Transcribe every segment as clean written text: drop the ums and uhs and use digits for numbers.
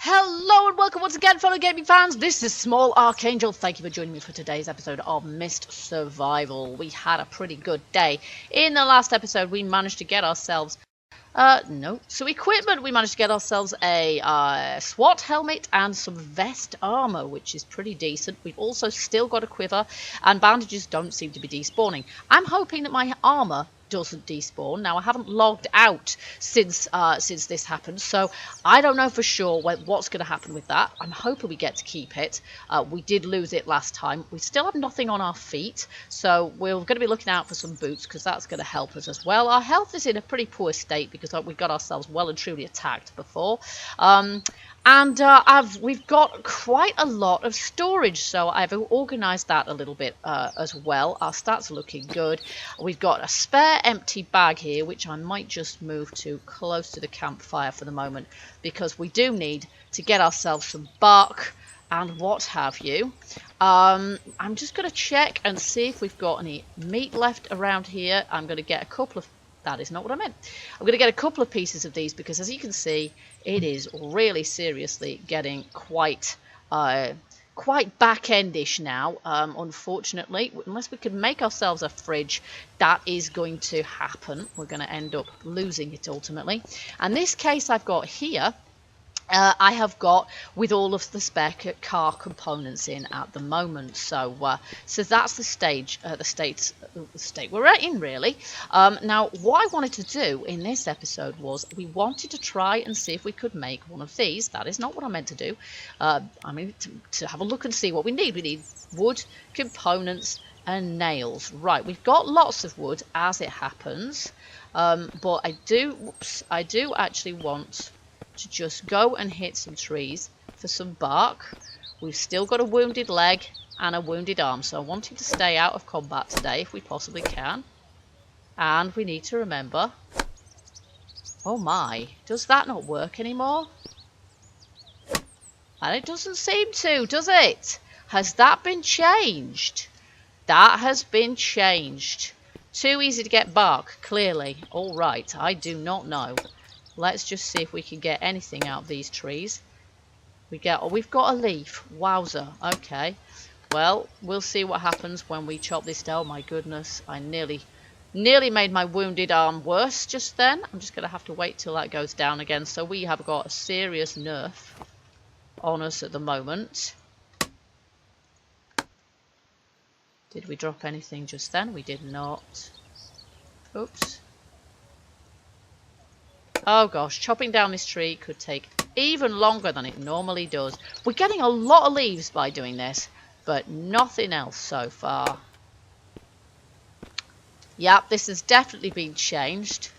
Hello and welcome once again, fellow gaming fans. This is Small Archangel. Thank you for joining me for today's episode of Mist Survival. We had a pretty good day. In the last episode, we managed to get ourselves some equipment. We managed to get ourselves a SWAT helmet and some vest armor, which is pretty decent. We've also still got a quiver, and bandages don't seem to be despawning. I'm hoping that my armor doesn't despawn. Now, I haven't logged out since this happened, so I don't know for sure what's going to happen with that. I'm hoping we get to keep it. We did lose it last time. We still have nothing on our feet, so we're going to be looking out for some boots because that's going to help us as well. Our health is in a pretty poor state because we got ourselves well and truly attacked before. We've got quite a lot of storage, so I've organised that a little bit as well. Our stats are looking good. We've got a spare empty bag here, which I might just move to close to the campfire for the moment, because we do need to get ourselves some bark and what have you. I'm just going to check and see if we've got any meat left around here. I'm going to get a couple of... That is not what I meant. I'm going to get a couple of pieces of these because, as you can see, it is really seriously getting quite back-endish now. Unfortunately, unless we can make ourselves a fridge, that is going to happen. We're going to end up losing it ultimately. And this case I've got here, I have got with all of the spare car components in at the moment, so that's the state we're in, really. Now, what I wanted to do in this episode was we wanted to try and see if we could make one of these. That is not what I meant to do. I mean, to have a look and see what we need. We need wood, components, and nails. Right, we've got lots of wood as it happens, but I do actually want to just go and hit some trees for some bark. We've still got a wounded leg and a wounded arm, so I want him to stay out of combat today if we possibly can. And we need to remember... Oh my, does that not work anymore? And it doesn't seem to, does it? Has that been changed? That has been changed. Too easy to get bark, clearly. Alright, I do not know. Let's just see if we can get anything out of these trees. We've got a leaf. Wowzer. Okay. Well, we'll see what happens when we chop this down. My goodness, I nearly made my wounded arm worse just then. I'm just going to have to wait till that goes down again. So we have got a serious nerf on us at the moment. Did we drop anything just then? We did not. Oops. Oh gosh, chopping down this tree could take even longer than it normally does. We're getting a lot of leaves by doing this, but nothing else so far. Yep, this has definitely been changed.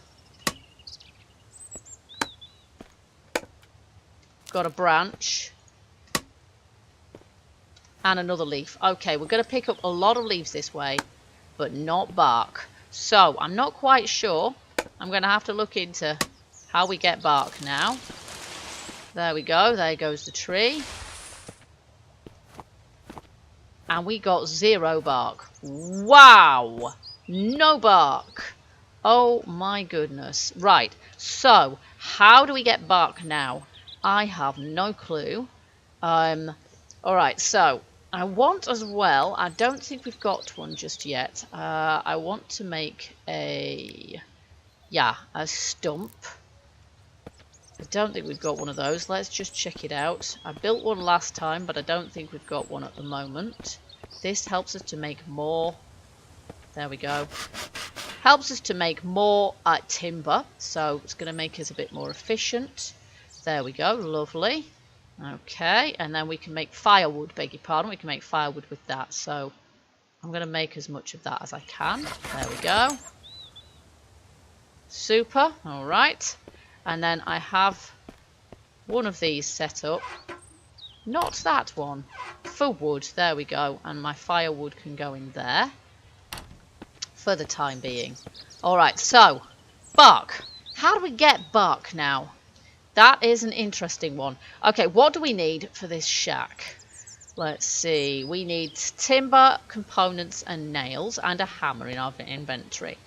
Got a branch. And another leaf. Okay, we're going to pick up a lot of leaves this way, but not bark. So, I'm not quite sure. I'm going to have to look into how we get bark now. There we go. There goes the tree. And we got 0 bark. Wow! No bark. Oh my goodness. Right. So, how do we get bark now? I have no clue. Alright, so I want as well, I don't think we've got one just yet. I want to make a stump. I don't think we've got one of those. Let's just check it out. I built one last time, but I don't think we've got one at the moment. This helps us to make more. There we go. Helps us to make more timber, so it's going to make us a bit more efficient. There we go. Lovely. Okay, and then we can make firewood, beg your pardon. We can make firewood with that, so I'm going to make as much of that as I can. There we go. Super. All right. And then I have one of these set up. Not that one. For wood. There we go. And my firewood can go in there. For the time being. Alright, so. Bark. How do we get bark now? That is an interesting one. Okay, what do we need for this shack? Let's see. We need timber, components, and nails. And a hammer in our inventory.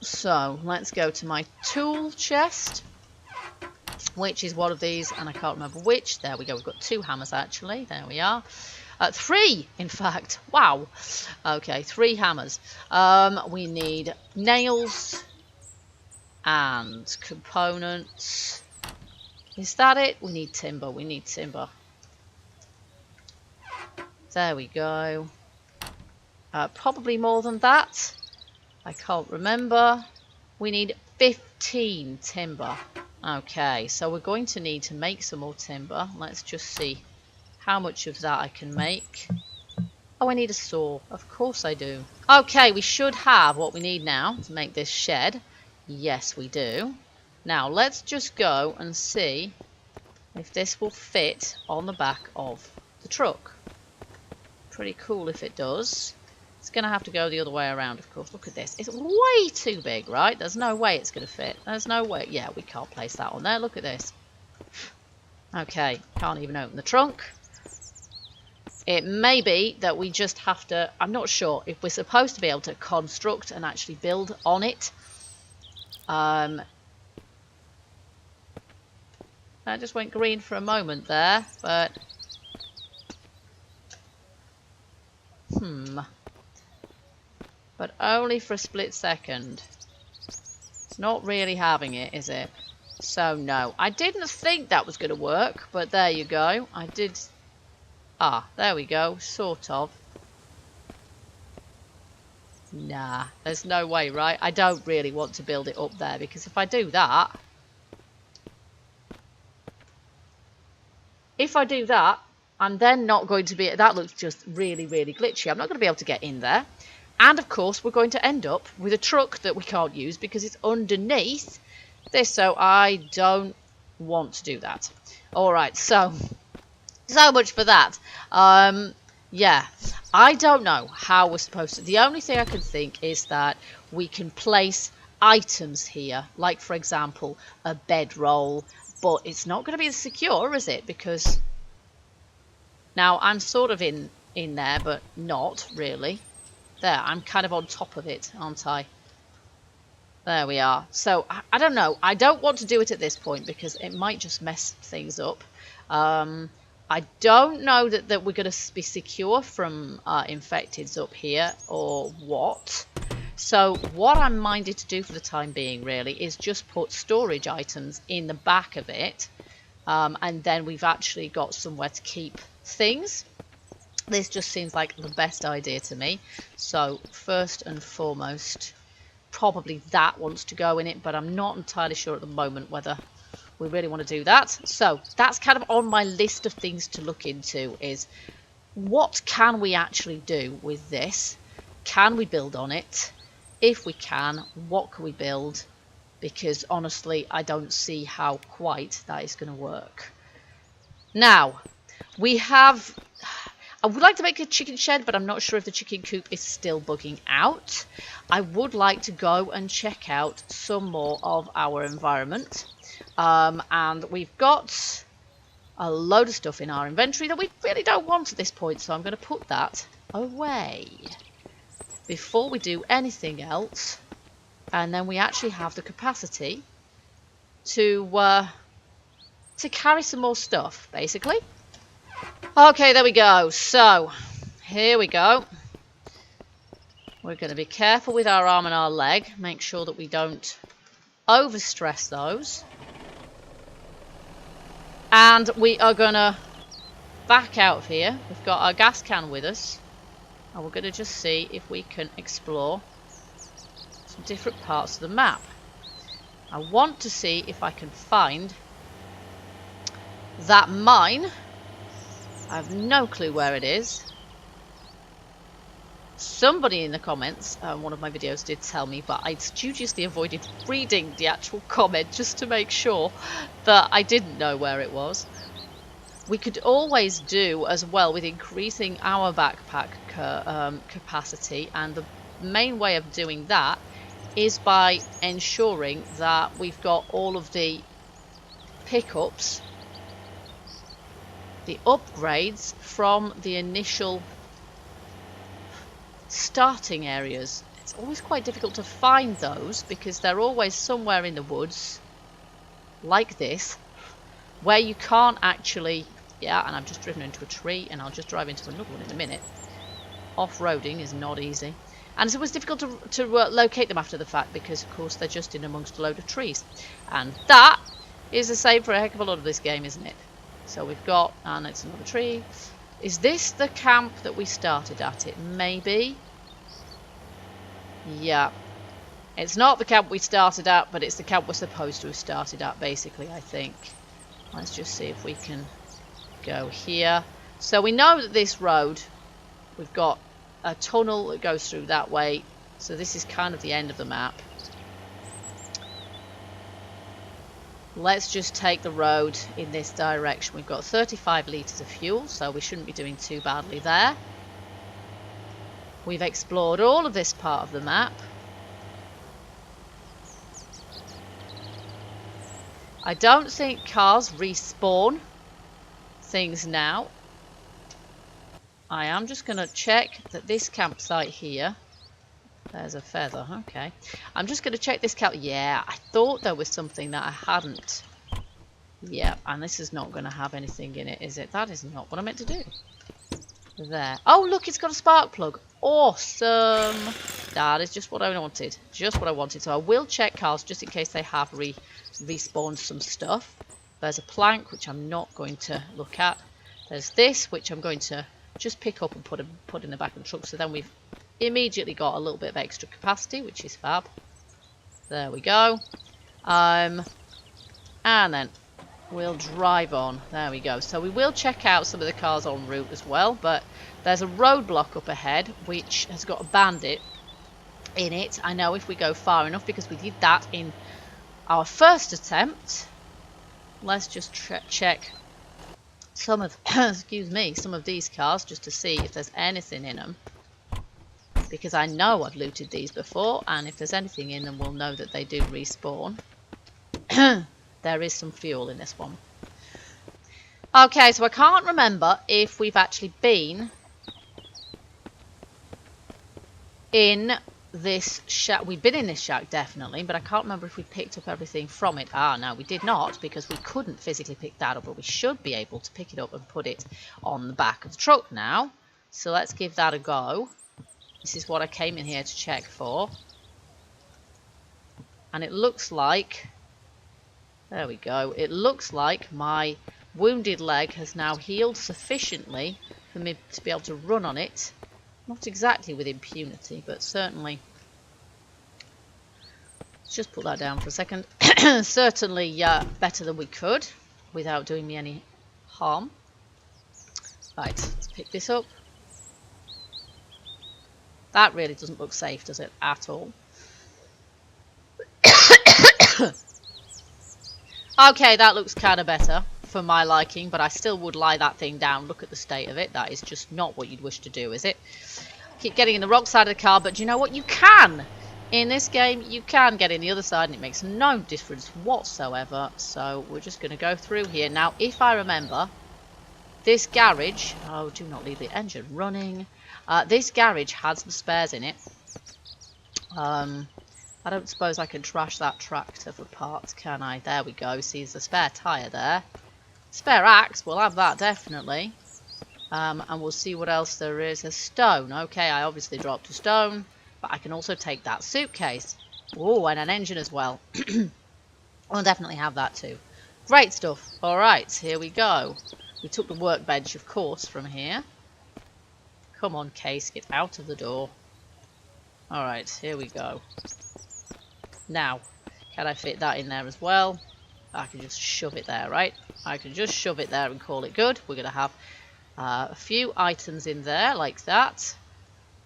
So, let's go to my tool chest. which is one of these, and I can't remember which. There we go. We've got 2 hammers actually. There we are. 3, in fact. Wow. Okay, 3 hammers. We need nails and components. Is that it? We need timber. We need timber. There we go. Probably more than that. I can't remember. We need 15 timber. Okay, so we're going to need to make some more timber. Let's just see how much of that I can make. Oh, I need a saw. Of course I do. Okay, we should have what we need now to make this shed. Yes, we do. Now, let's just go and see if this will fit on the back of the truck. Pretty cool if it does. It's going to have to go the other way around, of course. Look at this. It's way too big, right? There's no way it's going to fit. There's no way. Yeah, we can't place that on there. Look at this. Okay, can't even open the trunk. It may be that we just have to... I'm not sure if we're supposed to be able to construct and actually build on it. I just went green for a moment there, but... But only for a split second. It's not really having it, is it? So, no. I didn't think that was going to work, but there you go. I did... Ah, there we go. Sort of. Nah, there's no way, right? I don't really want to build it up there, because if I do that... If I do that, I'm then not going to be... That looks just really, really glitchy. I'm not going to be able to get in there. And, of course, we're going to end up with a truck that we can't use because it's underneath this. So I don't want to do that. All right, so much for that. Yeah, I don't know how we're supposed to... The only thing I can think is that we can place items here. Like, for example, a bedroll. But it's not going to be as secure, is it? Because... Now, I'm sort of in there, but not really. There, I'm kind of on top of it, aren't I? There we are. So, I don't know. I don't want to do it at this point because it might just mess things up. I don't know that we're going to be secure from infecteds up here or what. So, what I'm minded to do for the time being, really, is just put storage items in the back of it. And then we've actually got somewhere to keep things. This just seems like the best idea to me. So first and foremost, probably that wants to go in it, but I'm not entirely sure at the moment whether we really want to do that. So that's kind of on my list of things to look into, is what can we actually do with this? Can we build on it? If we can, what can we build? Because honestly, I don't see how quite that is going to work. Now, we have... I would like to make a chicken shed, but I'm not sure if the chicken coop is still bugging out. I would like to go and check out some more of our environment. And we've got a load of stuff in our inventory that we really don't want at this point, so I'm going to put that away before we do anything else. And then we actually have the capacity to carry some more stuff, basically. Okay, there we go. So, here we go. We're going to be careful with our arm and our leg. Make sure that we don't overstress those. And we are going to back out of here. We've got our gas can with us. And we're going to just see if we can explore some different parts of the map. I want to see if I can find that mine. I have no clue where it is. Somebody in the comments, one of my videos did tell me, but I studiously avoided reading the actual comment just to make sure that I didn't know where it was. We could always do as well with increasing our backpack capacity, and the main way of doing that is by ensuring that we've got all of the pickups, the upgrades from the initial starting areas. It's always quite difficult to find those because they're always somewhere in the woods like this. where you can't actually... Yeah, and I've just driven into a tree, and I'll just drive into another one in a minute. Off-roading is not easy. And so it was difficult to locate them after the fact, because, of course, they're just in amongst a load of trees. And that is the same for a heck of a lot of this game, isn't it? So we've got... And it's another tree. Is this the camp that we started at? It may be. Yeah. It's not the camp we started at, but it's the camp we're supposed to have started at, basically, I think. Let's just see if we can go here. So we know that this road, we've got a tunnel that goes through that way. So this is kind of the end of the map. Let's just take the road in this direction. We've got 35 litres of fuel, so we shouldn't be doing too badly there. We've explored all of this part of the map. I don't think cars respawn things now. I am just going to check that this campsite here... There's a feather, okay. I'm just going to check this camp... Yeah, I thought there was something that I hadn't. Yeah, and this is not going to have anything in it, is it? That is not what I meant to do. There. Oh, look, it's got a spark plug. Awesome. That is just what I wanted. Just what I wanted. So I will check cars just in case they have respawned some stuff. There's a plank, which I'm not going to look at. There's this, which I'm going to just pick up and put in the back of the truck. So then we've immediately got a little bit of extra capacity, which is fab. There we go. And then we'll drive on. There we go. So we will check out some of the cars en route as well. But there's a roadblock up ahead, which has got a bandit in it. I know if we go far enough, because we did that in our first attempt. Let's just check some of excuse me, some of these cars just to see if there's anything in them, because I know I've looted these before, and if there's anything in them, we'll know that they do respawn. There is some fuel in this one. Okay, so I can't remember if we've actually been in this shack. We've been in this shack, definitely, but I can't remember if we picked up everything from it. Ah, no, we did not, because we couldn't physically pick that up, but we should be able to pick it up and put it on the back of the truck now. So let's give that a go. This is what I came in here to check for. And it looks like... There we go. It looks like my wounded leg has now healed sufficiently for me to be able to run on it. Not exactly with impunity, but certainly... Let's just put that down for a second. Certainly better than we could, without doing me any harm. Right, let's pick this up. That really doesn't look safe, does it? At all. Okay, that looks kind of better for my liking, but I still would lie that thing down. Look at the state of it. That is just not what you'd wish to do, is it? Keep getting in the wrong side of the car, but do you know what? You can! In this game, you can get in the other side, and it makes no difference whatsoever. So we're just going to go through here. Now, if I remember, this garage... Oh, do not leave the engine running. This garage has some spares in it. I don't suppose I can trash that tractor for parts, can I? There we go. See, there's a spare tyre there. Spare axe, we'll have that definitely. And we'll see what else there is. A stone. Okay, I obviously dropped a stone. But I can also take that suitcase. Oh, and an engine as well. I'll definitely have that too. Great stuff. Alright, here we go. We took the workbench, of course, from here. Come on, Case, get out of the door. Alright, here we go. Now, can I fit that in there as well? I can just shove it there, right? I can just shove it there and call it good. We're going to have a few items in there, like that.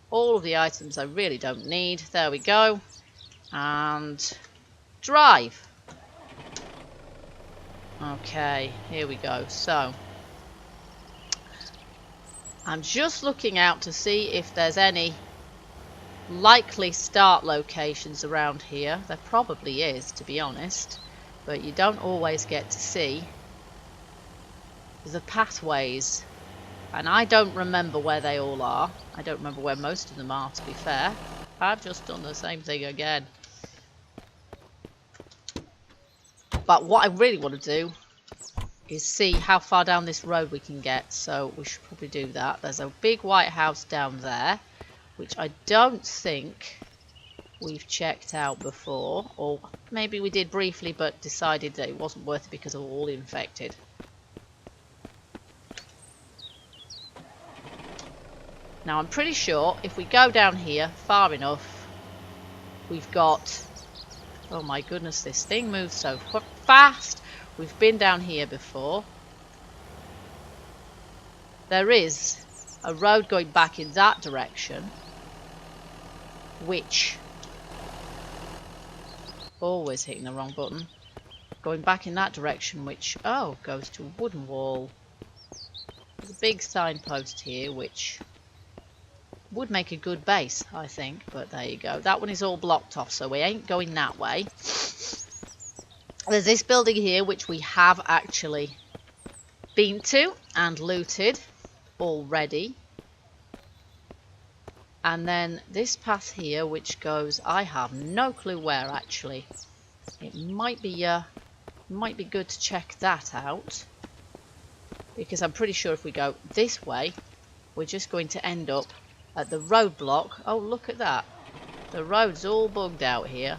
All of the items I really don't need. There we go. And drive. Okay, here we go. So, I'm just looking out to see if there's any likely start locations around here. There probably is, to be honest, but you don't always get to see the pathways, and I don't remember where they all are. I don't remember where most of them are, to be fair. I've just done the same thing again. But what I really want to do is see how far down this road we can get. So we should probably do that. There's a big white house down there, which I don't think we've checked out before, or maybe we did briefly but decided that it wasn't worth it because of all the infected. Now I'm pretty sure if we go down here far enough, we've got... Oh my goodness, this thing moves so fast. We've been down here before. There is a road going back in that direction, which... Always hitting the wrong button. Going back in that direction, which, oh, goes to a wooden wall. There's a big signpost here, which would make a good base, I think. But there you go. That one is all blocked off, so we ain't going that way. There's this building here, which we have actually been to and looted already. And then this path here, which goes, I have no clue where actually. It might be good to check that out, because I'm pretty sure if we go this way, we're just going to end up at the roadblock. Oh, look at that! The road's all bugged out here.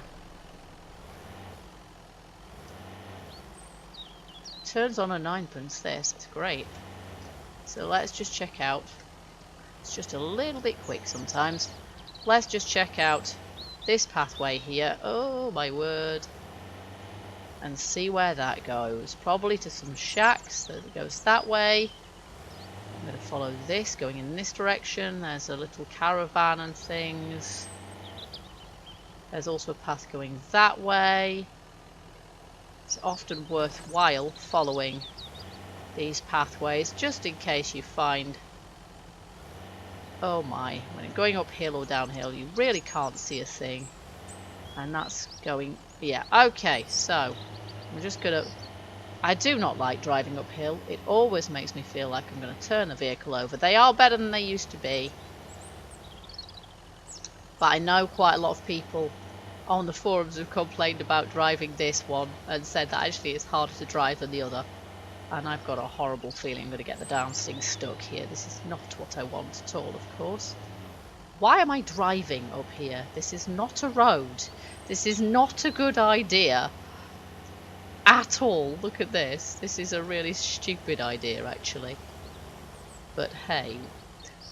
Turns on a ninepence. This, it's great. So let's just check out. It's just a little bit quick sometimes. Let's just check out this pathway here. Oh my word. And see where that goes. Probably to some shacks. So it goes that way. I'm going to follow this, going in this direction. There's a little caravan and things. There's also a path going that way. It's often worthwhile following these pathways, just in case you find... Oh my, when you're going uphill or downhill, you really can't see a thing. And that's going... Yeah, okay, so I'm just going to... I do not like driving uphill. It always makes me feel like I'm going to turn the vehicle over. They are better than they used to be. But I know quite a lot of people on the forums have complained about driving this one and said that actually it's harder to drive than the other. And I've got a horrible feeling I'm going to get the downsting stuck here. This is not what I want at all, of course. Why am I driving up here? This is not a road. This is not a good idea at all. Look at this. This is a really stupid idea, actually. But hey,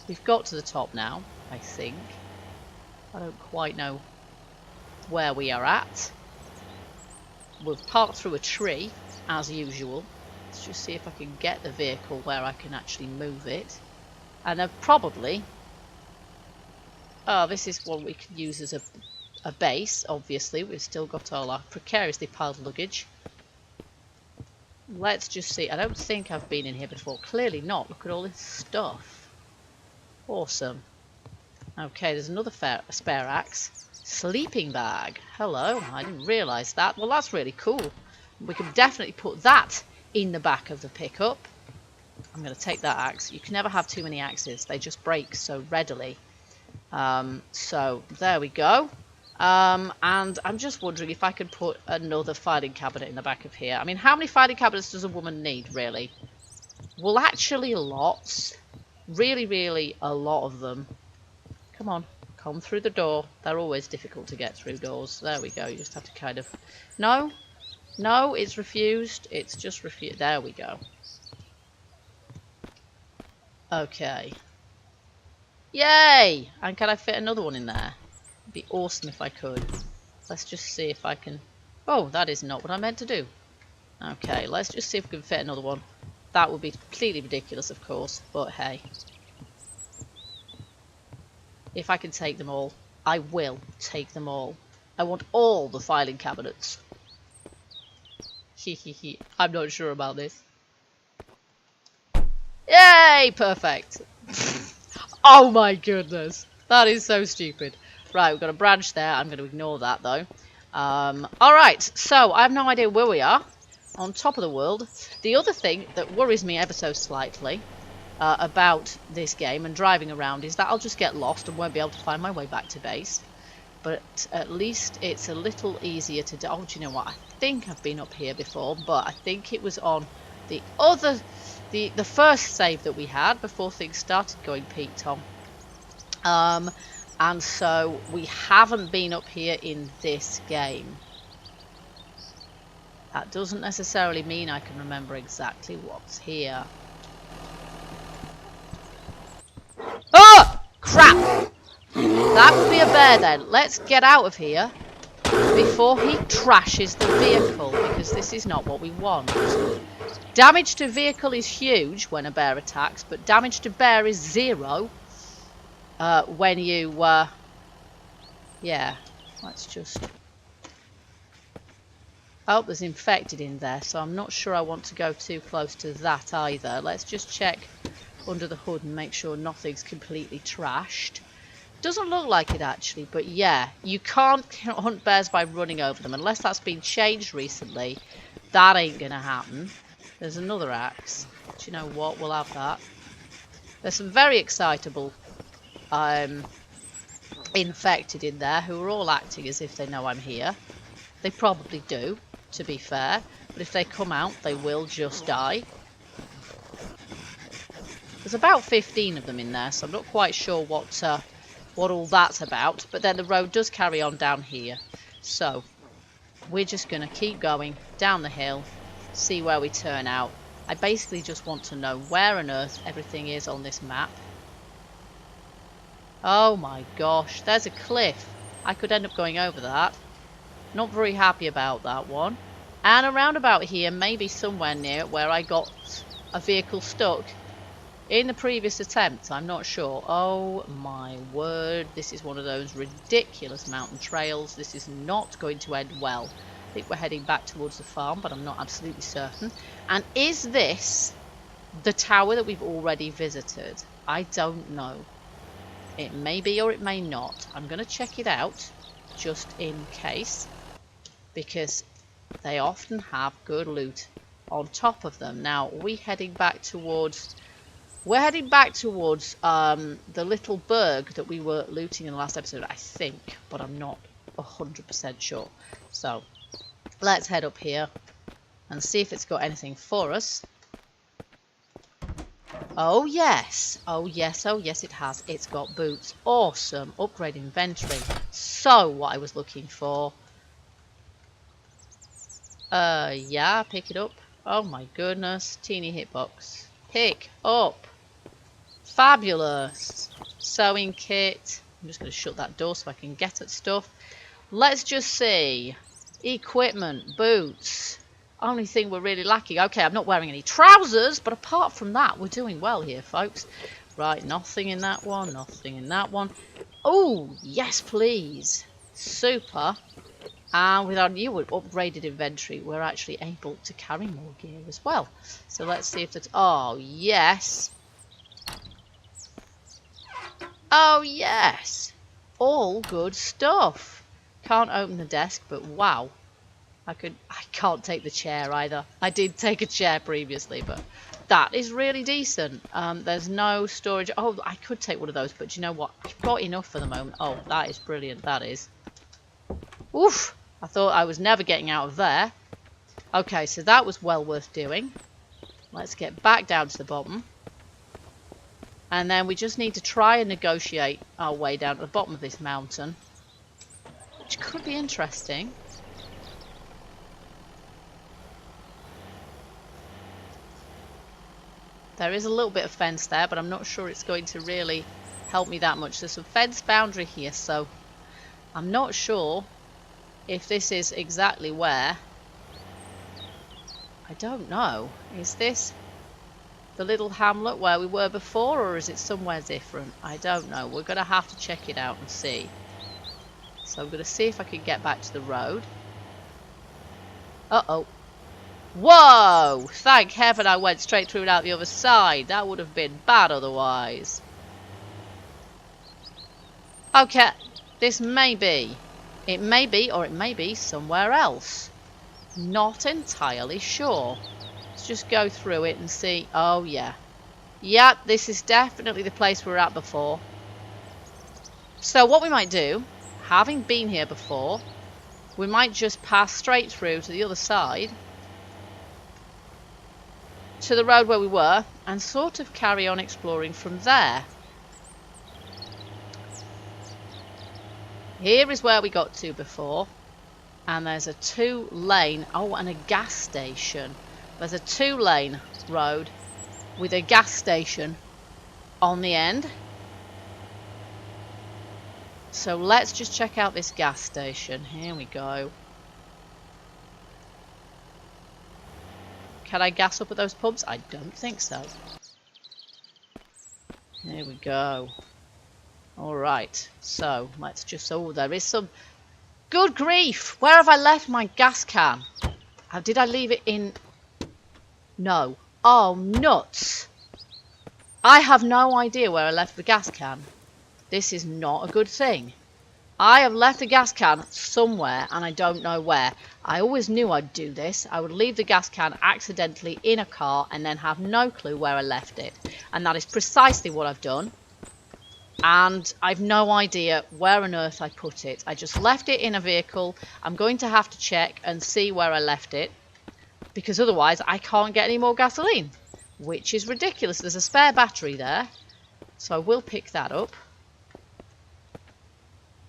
we've got to the top now, I think. I don't quite know where we are at. We've parked through a tree, as usual. Let's just see if I can get the vehicle where I can actually move it. And probably... Oh, this is one we can use as a base, obviously. We've still got all our precariously piled luggage. Let's just see. I don't think I've been in here before. Clearly not. Look at all this stuff. Awesome. Okay, there's another spare axe. Sleeping bag. Hello. I didn't realise that. Well, that's really cool. We can definitely put that in the back of the pickup. I'm going to take that axe. You can never have too many axes. They just break so readily. So there we go. And I'm just wondering if I could put another filing cabinet in the back of here. I mean, how many filing cabinets does a woman need, really? Well, actually lots. Really, really a lot of them. Come on, come through the door. They're always difficult to get through doors. There we go. You just have to kind of... No, no, it's refused. It's just refused. There we go. Okay. Yay! And can I fit another one in there? It'd be awesome if I could. Let's just see if I can... Oh, that is not what I meant to do. Okay, let's just see if we can fit another one. That would be completely ridiculous, of course, but hey. If I can take them all, I will take them all. I want all the filing cabinets. Hehehe, I'm not sure about this. Yay! Perfect. Oh my goodness. That is so stupid. Right, we've got a branch there. I'm going to ignore that though. Alright, so I have no idea where we are. On top of the world. The other thing that worries me ever so slightly about this game and driving around is that I'll just get lost and won't be able to find my way back to base. But at least it's a little easier to do. Oh, do you know what? I think I've been up here before, but I think it was on the first save that we had before things started going Pete Tom. And so we haven't been up here in this game. That doesn't necessarily mean I can remember exactly what's here. Oh! Crap! That would be a bear then. Let's get out of here before he trashes the vehicle, because this is not what we want. Damage to vehicle is huge when a bear attacks, but damage to bear is 0 when you... yeah, let's just... Oh, there's infected in there, so I'm not sure I want to go too close to that either. Let's just check under the hood and make sure nothing's completely trashed. Doesn't look like it actually, but yeah, you can't hunt bears by running over them unless that's been changed recently. That ain't gonna happen. There's another axe. Do you know what? We'll have that. There's some very excitable infected in there who are all acting as if they know I'm here. They probably do, to be fair, but if they come out, they will just die. There's about 15 of them in there, so I'm not quite sure what all that's about, but then the road does carry on down here. So, we're just going to keep going down the hill, see where we turn out. I basically just want to know where on earth everything is on this map. Oh my gosh, there's a cliff. I could end up going over that. Not very happy about that one. And around about here, maybe somewhere near where I got a vehicle stuck in the previous attempt. I'm not sure. Oh my word, this is one of those ridiculous mountain trails. This is not going to end well. I think we're heading back towards the farm, but I'm not absolutely certain. And is this the tower that we've already visited? I don't know. It may be or it may not. I'm going to check it out just in case, because they often have good loot on top of them. Now, we're heading back towards the little berg that we were looting in the last episode, I think, but I'm not 100% sure. So, let's head up here and see if it's got anything for us. Oh yes, oh yes, oh yes it has. It's got boots. Awesome. Upgrade inventory. So, what I was looking for. Yeah, pick it up. Oh my goodness. Teeny hitbox. Pick up. Fabulous. Sewing kit. I'm just going to shut that door so I can get at stuff. Let's just see. Equipment. Boots. Only thing we're really lacking. Okay, I'm not wearing any trousers, but apart from that, we're doing well here, folks. Right, nothing in that one. Nothing in that one. Oh, yes, please. Super. And with our new upgraded inventory, we're actually able to carry more gear as well. So let's see if that's... Oh, yes. Oh, yes. All good stuff. Can't open the desk, but wow. I can't take the chair either. I did take a chair previously, but that is really decent. There's no storage. Oh, I could take one of those, but you know what? I've got enough for the moment. Oh, that is brilliant. That is. Oof. I thought I was never getting out of there. Okay, so that was well worth doing. Let's get back down to the bottom. And then we just need to try and negotiate our way down to the bottom of this mountain, which could be interesting. There is a little bit of fence there, but I'm not sure it's going to really help me that much. There's some fence boundary here, so I'm not sure if this is exactly where. I don't know. Is this the little hamlet where we were before, or is it somewhere different? I don't know. We're going to have to check it out and see. So I'm going to see if I can get back to the road. Uh-oh. Whoa! Thank heaven I went straight through and out the other side. That would have been bad otherwise. Okay, this may be. It may be, or it may be somewhere else. Not entirely sure. Let's just go through it and see. Oh, yeah. Yeah, this is definitely the place we were at before. So what we might do, having been here before, we might just pass straight through to the other side. to the road where we were and sort of carry on exploring from there. Here is where we got to before, and there's a 2-lane, oh, and a gas station. There's a 2-lane road with a gas station on the end. So let's just check out this gas station. Here we go. Can I gas up at those pumps? I don't think so. Here we go. Alright, so let's just... Oh, there is some... Good grief! Where have I left my gas can? Did I leave it in... No. Oh, nuts! I have no idea where I left the gas can. This is not a good thing. I have left the gas can somewhere and I don't know where. I always knew I'd do this. I would leave the gas can accidentally in a car and then have no clue where I left it. And that is precisely what I've done. And I've no idea where on earth I put it. I just left it in a vehicle. I'm going to have to check and see where I left it, because otherwise I can't get any more gasoline, which is ridiculous. There's a spare battery there, so I will pick that up.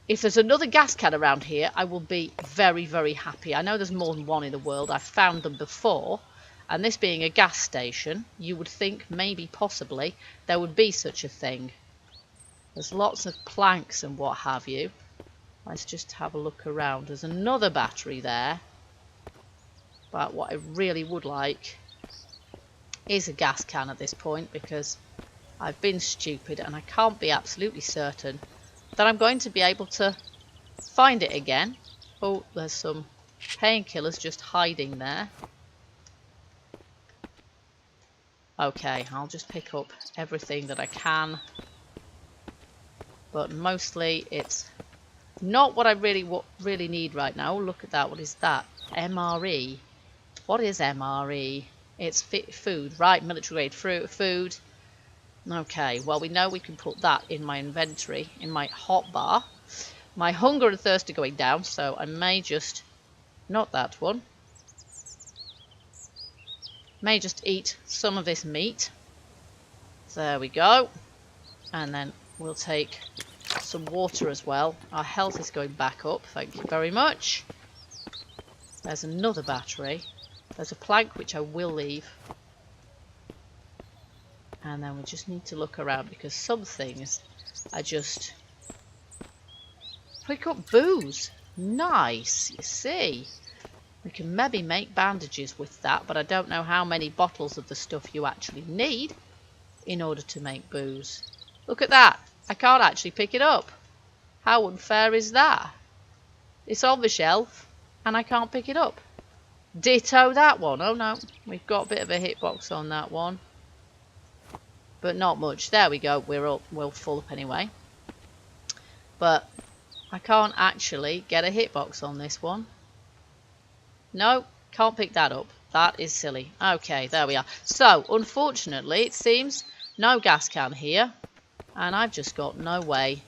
If there's another gas can around here, I will be very, very happy. I know there's more than one in the world. I've found them before. And this being a gas station, you would think maybe possibly there would be such a thing. There's lots of planks and what have you. Let's just have a look around. There's another battery there. But what I really would like is a gas can at this point, because I've been stupid and I can't be absolutely certain that I'm going to be able to find it again. Oh, there's some painkillers just hiding there. Okay, I'll just pick up everything that I can. But mostly it's not what I really need right now. Oh, look at that. What is that? MRE. What is MRE? It's food, right? Military grade food. Okay, well, we know we can put that in my inventory, in my hotbar. My hunger and thirst are going down, so I may just... Not that one. May just eat some of this meat. There we go. And then we'll take some water as well. Our health is going back up, thank you very much. There's another battery. There's a plank which I will leave. And then we just need to look around, because some things are just... Pick up booze. Nice, you see. We can maybe make bandages with that, but I don't know how many bottles of the stuff you actually need in order to make booze. Look at that. I can't actually pick it up. How unfair is that? It's on the shelf and I can't pick it up. Ditto that one. Oh no, we've got a bit of a hitbox on that one, but not much. There we go. We're full up anyway. But I can't actually get a hitbox on this one. No, can't pick that up. That is silly. Okay, there we are. So, unfortunately, it seems no gas can here. And I've just got no way.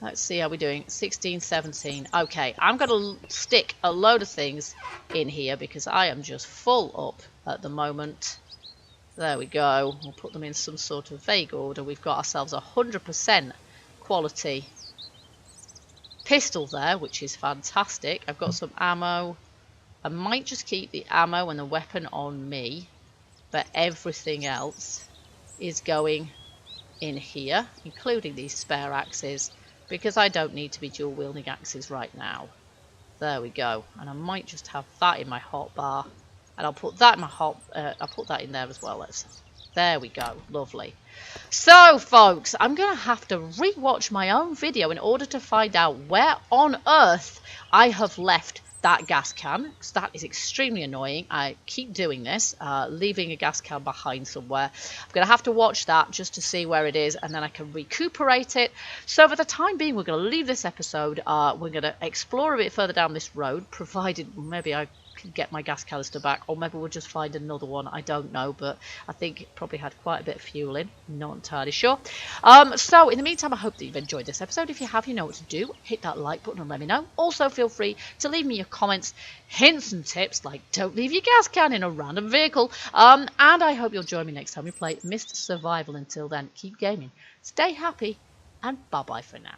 Let's see how we're doing. 16, 17. Okay, I'm going to stick a load of things in here because I am just full up at the moment. There we go. We'll put them in some sort of vague order. We've got ourselves a 100% quality pistol there, which is fantastic. I've got some ammo. I might just keep the ammo and the weapon on me, but everything else is going in here, including these spare axes, because I don't need to be dual wielding axes right now. There we go. And I might just have that in my hotbar, and I'll put that in my I'll put that in there as well. There we go. Lovely. So, folks, I'm going to have to re-watch my own video in order to find out where on earth I have left that gas can, because that is extremely annoying. I keep doing this, leaving a gas can behind somewhere. I'm going to have to watch that just to see where it is, and then I can recuperate it. So for the time being, we're going to leave this episode. We're going to explore a bit further down this road, provided maybe I can get my gas canister back, or maybe we'll just find another one. I don't know, but I think it probably had quite a bit of fuel in. Not entirely sure. So in the meantime, I hope that you've enjoyed this episode. If you have, you know what to do. Hit that like button and let me know. Also, feel free to leave me your comments, hints and tips, like don't leave your gas can in a random vehicle. And I hope you'll join me next time we play Mist Survival. Until then, keep gaming, stay happy, and bye-bye for now.